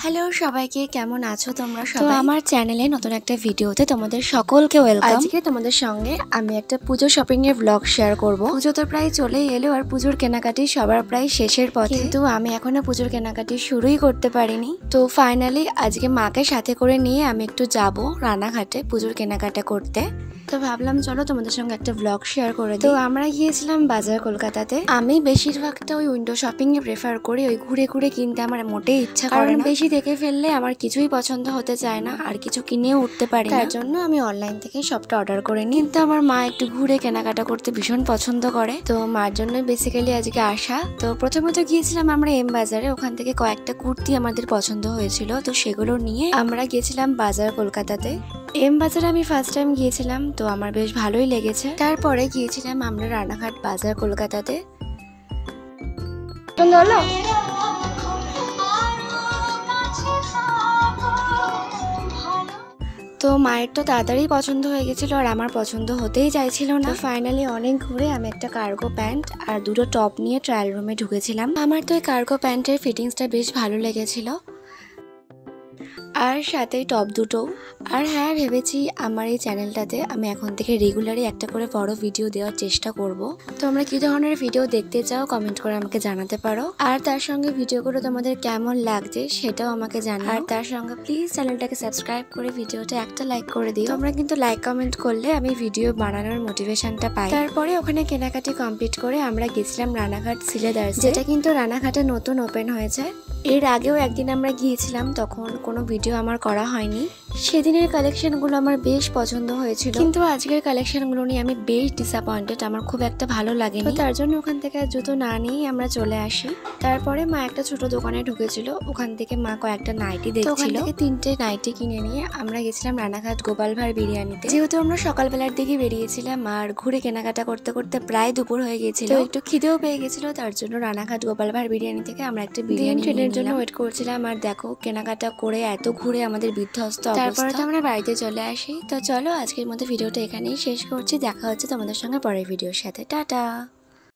Hello সবাইকে, কেমন আছো তোমরা সবাই? তো আমার চ্যানেলে নতুন একটা ভিডিওতে তোমাদের সকলকে ওয়েলকাম। আজকে তোমাদের সঙ্গে আমি একটা পুজো শপিং এর ব্লগ শেয়ার করব। পুজো তো প্রায় চলেই এলো আর পুজোর কেনাকাটি সবার প্রায় শেষের পথে, কিন্তু আমি এখনো পুজোর কেনাকাটি শুরুই করতে পারিনি। তো ফাইনালি আজকে মাকে সাথে করে নিয়ে আমি একটু যাব রানাঘাটে পুজোর কেনাকাটা করতে। তো ভাবলাম চলো তোমাদের সঙ্গে একটা ব্লগ শেয়ার করে দিই। তো আমরা গিয়েছিলাম বাজার কলকাতাতে। আমি বেশিরভাগটা ওই উইন্ডো শপিং এ প্রেফার করি, ওই ঘুরে ঘুরে কিনতে আমার মোটেই ইচ্ছা করে না। বেশি দেখে ফেললে আমার কিছুই পছন্দ হতে চায় না আর কিছু কিনেও উঠতে পারি না, তার জন্য আমি অনলাইন থেকে সবটা অর্ডার করে নিই। কিন্তু আমার মা একটু ঘুরে কেনাকাটা করতে ভীষণ পছন্দ করে, তো মার জন্য বেসিক্যালি আজকে আসা। তো প্রথমত গিয়েছিলাম আমরা এম বাজারে, ওখান থেকে কয়েকটা কুর্তি আমাদের পছন্দ হয়েছিল, তো সেগুলো নিয়ে আমরা গেছিলাম বাজার কলকাতাতে। এম বাজারে আমি ফার্স্ট টাইম গিয়েছিলাম, তো আমার বেশ ভালোই লেগেছে। তারপরে গিয়েছিলাম আমরা রানাঘাট বাজার কলকাতাতে। তো মায়ের তো তাড়াতাড়ি পছন্দ হয়ে গেছিল আর আমার পছন্দ হতেই চাইছিল না। ফাইনালি অনেক ঘুরে আমি একটা কার্গো প্যান্ট আর দুটো টপ নিয়ে ট্রায়াল রুমে ঢুকেছিলাম। আমার তো এই কার্গো প্যান্টের ফিটিংসটা বেশ ভালো লেগেছিল, আর সাথে টপ দুটো। আর হ্যাঁ, ভেবেছি আমার এই চ্যানেলটাতে আমি এখন থেকে রেগুলারই একটা করে বড় ভিডিও দেওয়ার চেষ্টা করব। তোমরা কি ধরনের ভিডিও দেখতে চাও কমেন্ট করে আমাকে জানাতে পারো, আর তার সঙ্গে ভিডিওগুলো তোমাদের কেমন লাগছে সেটাও আমাকে জানাও। আর তার সঙ্গে প্লিজ চ্যানেলটাকে সাবস্ক্রাইব করে ভিডিওটা একটা লাইক করে দিও। তোমরা কিন্তু লাইক কমেন্ট করলে আমি ভিডিও বানানোর মোটিভেশনটা পাই। তারপরে ওখানে কেনাকাটি কমপ্লিট করে আমরা গেছিলাম রানাঘাট সিলেদার্স, যেটা কিন্তু রানাঘাটে নতুন ওপেন হয়েছে। এর আগেও একদিন আমরা গিয়েছিলাম, তখন কোনো ভিডিও আমার করা হয়নি। সেদিনের কালেকশনগুলো আমার বেশ পছন্দ হয়েছিল, কিন্তু আজকের কালেকশনগুলো নিয়ে আমি বেশ ডিসঅ্যাপয়েন্টেড। আমার খুব একটা ভালো লাগেনি, তার জন্য ওখান থেকে জুতো না নিয়েই আমরা চলে আসি। তারপরে মা একটা ছোট দোকানে ঢুকেছিল, ওখান থেকে মা কয়েকটা নাইটি দেখছিল। 3টে নাইটি কিনে নিয়ে আমরা গেছিলাম রানাঘাট গোপাল ভাঁড় বিরিয়ানিতে। যেহেতু আমরা সকালবেলার দিকে বেরিয়েছিলাম আর ঘুরে কেনাকাটা করতে করতে প্রায় দুপুর হয়ে গেছিল, একটু খিদেও পেয়ে গেছিল, তার জন্য রানাঘাট গোপাল ভাঁড় বিরিয়ানি থেকে আমরা একটা বিরিয়ানি ট্রেনের জন্য ওয়েট করছিলাম। আর দেখো কেনাকাটা করে এত ঘুরে আমাদের বিধ্বস্ত অবস্থা। তারপরে তো আমরা বাড়িতে চলে আসি। তো চলো আজকের মতো ভিডিওটা এখানেই শেষ করছি, দেখা হচ্ছে তোমাদের সঙ্গে পরের ভিডিওর সাথে। টাটা।